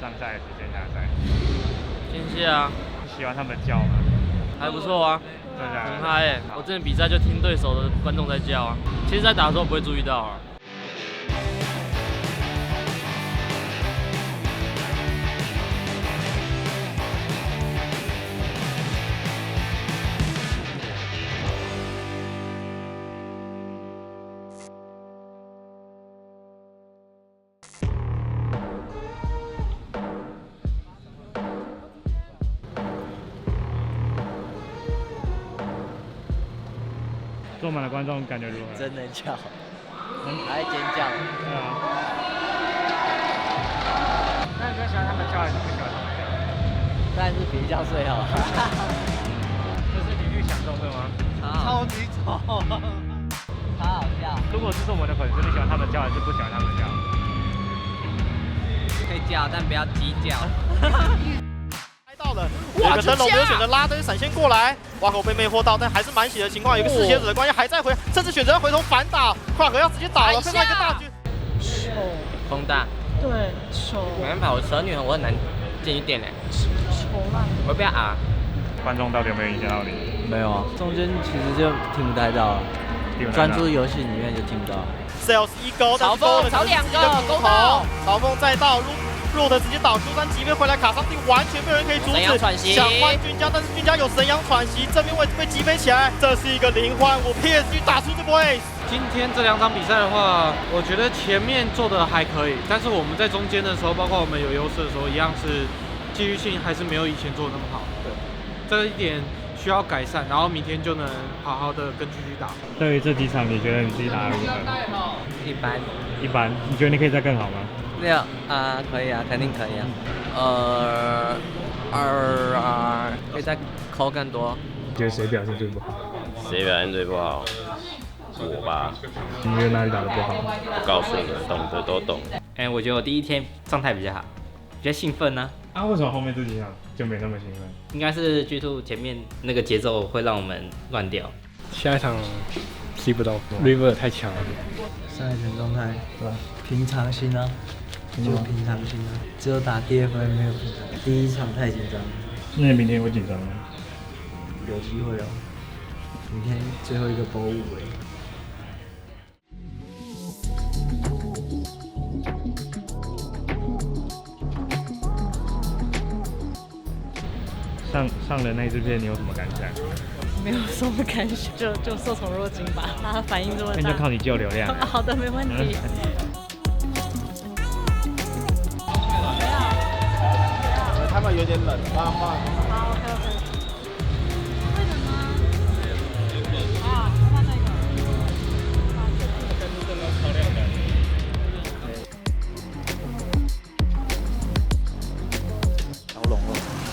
场赛还是线下赛？线下啊。喜欢他们叫吗？还不错啊，真的很嗨欸！我之前比赛就听对手的观众在叫啊，其实在打的时候不会注意到啊。坐满了观众感觉如何？真能叫，还尖叫。对啊。那你比较喜欢他们叫还是不喜欢他们叫？当然是别叫最好。这是你预想中的吗？超级丑，超好笑。如果是我们的粉丝，你喜欢他们叫还是不喜欢他们叫？可以叫，但不要鸡叫。到了，哇！灯笼没有选择拉灯闪现过来，挖口被魅惑到，但还是满血的情况，有一个嗜血者的关系还在回，甚至选择回头反打，快河要直接倒了，碰到一个大局。丑，风大。对，丑，没办法，我蛇女我很难进去点嘞。丑烂。我不要啊。观众到底有没有影响到你？没有啊，中间其实就听不太到了，专注游戏里面就听不到。Sales 一勾，但是勾了炒两个，勾到，曹凤再到。弱的直接倒出三级面回来卡上地，完全没有人可以阻止。想换君家，但是君家有神阳喘息，正面位置被击飞起来，这是一个零换五 PSG 打出这波 ace。今天这2场比赛的话，我觉得前面做的还可以，但是我们在中间的时候，包括我们有优势的时候，一样是继续性还是没有以前做的那么好。对，这一点需要改善，然后明天就能好好的跟继续打。对于这几场，你觉得你自己打得如何？一般。一般，你觉得你可以再更好吗？没有啊，可以啊，肯定可以啊。可以再抠更多。你觉得谁表现最不好？谁表现最不好？我吧。你觉得哪里打得不好？我告诉你们，懂得都懂。我觉得我第一天状态比较好，比较兴奋呢。为什么后面这几场就没那么兴奋？应该是 G2 前面那个节奏会让我们乱掉。下一场踢不到 ，River 太强了。上一场状态对吧？平常心啊。就平常心啊，只有打DFA没有平常。第一场太紧张。那你明天会紧张吗？有机会哦。明天最后一个bowl5而已。上了那支片，你有什么感想？没有什么感觉，就受宠若惊吧。他反应这么大，那就靠你救流量。好的，没问题。他们有点冷，慢慢。好 ，OK。会冷吗？啊，看那个。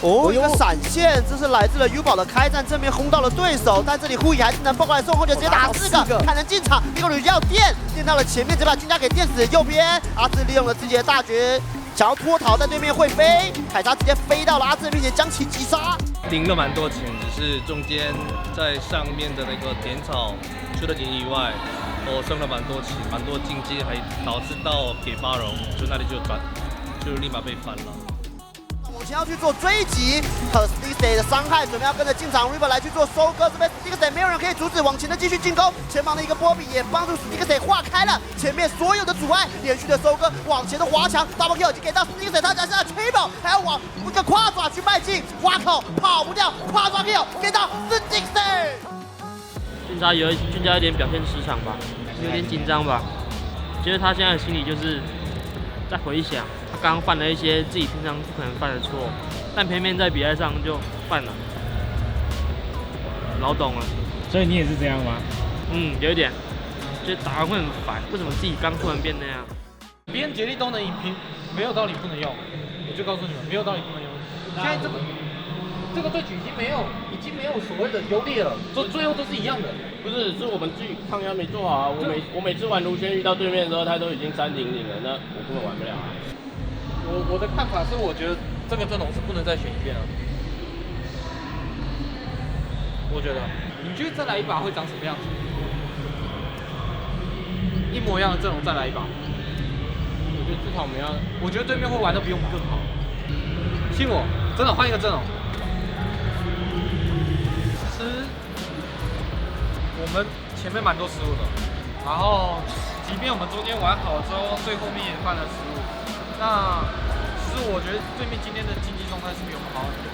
哦，一个闪现，这是来自了 U 宝的开战，正面轰到了对手，但这里护乙还是能蹦过来送后，就直接打4个，还能进场，一个女要电到了前面，直接把君家给电死。右边阿志利用了自己的大绝。想要脱逃，但对面会飞，凯撒直接飞到了阿志的面前，将其击杀。赢了蛮多钱，只是中间在上面的那个点草出了点意外，我剩了蛮多钱，蛮多竞技，还导致到给巴荣，就那里就立马被翻了。往前要去做追击，可 Stixxay 的伤害，准备要跟着进场 River 来去做收割，这边 Stixxay 没有人可以阻止，往前的继续进攻，前方的一个波比也帮助 Stixxay 化开了前面所有的阻碍，连续的收割，往前的滑墙 ，Double Kill 已经给到 Stixxay， 他加上 Triple， 还要往一个跨爪去迈进，花口跑不掉，跨爪 Kill 给到 Stixxay。俊家有点表现失常吧，有点紧张吧，觉得他现在的心里就是在回想。他刚刚犯了一些自己平常不可能犯的错，但偏偏在比赛上就犯了，老懂了。所以你也是这样吗？有一点，觉得打完会很烦，为什么自己刚突然变那样？别人竭力都能赢，没有道理不能用。我就告诉你们，没有道理不能用。现在这个对局已经没有所谓的优劣了，最后都是一样的。不是，是我们自己抗压没做好啊。我每次玩卢轩遇到对面的时候，他都已经3-0了，那我根本玩不了啊。我的看法是，我觉得这个阵容是不能再选一遍了。我觉得，你觉得再来一把会长什么样子？一模一样的阵容再来一把。我觉得至少我们要，我觉得对面会玩得比我们更好。信我，真的换一个阵容。其实我们前面蛮多失误的，然后即便我们中间玩好之后，最后面也犯了失误。那其实我觉得对面今天的竞技状态是比我们好很多。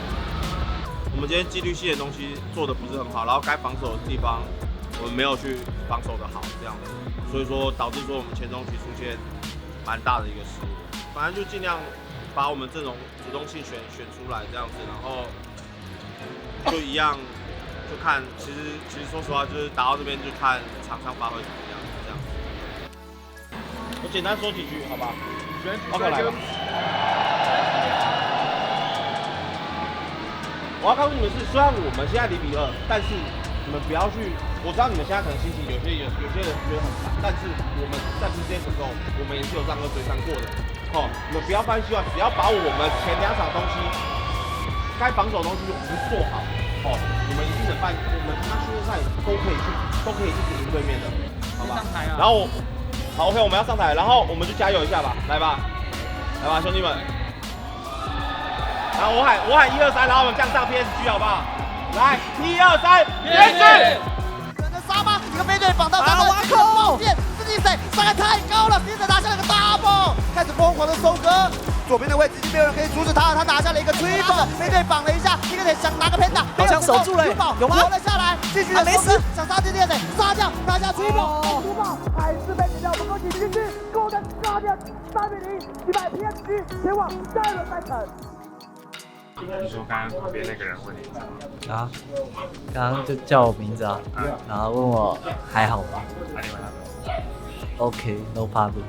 我们今天纪律性的东西做的不是很好，然后该防守的地方我们没有去防守的好，这样子，所以说导致说我们前中期出现蛮大的一个失误。反正就尽量把我们阵容主动性选出来这样子，然后就一样就看，其实说实话就是打到这边就看场上发挥怎么样这样子。我简单说几句，好吧？OK， 来吧。我要告诉你们是，虽然我们现在0比2，但是你们不要去。我知道你们现在可能心情有些人觉得很烦，但是我们在 PCS 的时候，我们也是有让2追3过的。哦，你们不要翻希望，只要把我们前2场东西该防守的东西我们做好，哦，你们一定能办。我们他训练赛都可以一直赢对面的，好吧？然后好 ，OK， 我们要上台，然后我们就加油一下吧，来吧，兄弟们。然后我喊1、2、3，然后我们降上 PSG 好不好？来，1、2、3，连续！有人的杀吗？一个飞队绑到他的一个爆线，是谁？伤害太高了，接着拿下了个 double， 开始疯狂的收割。左边的位置已经没有人可以阻止他了，他拿下了一个 triple， 飞队绑了一下，一个人想拿个 panda， 好像守住了，有吗？活了下来，继续的收割，想杀这个人，杀掉，拿下 triple， 还是被人家不够挤进去，够的杀掉3比0，击败 PSG， 前往下一轮赛程。你说刚刚旁边那个人问你啊，刚刚就叫我名字啊，然后问我还好吗？那你问他？OK，no problem。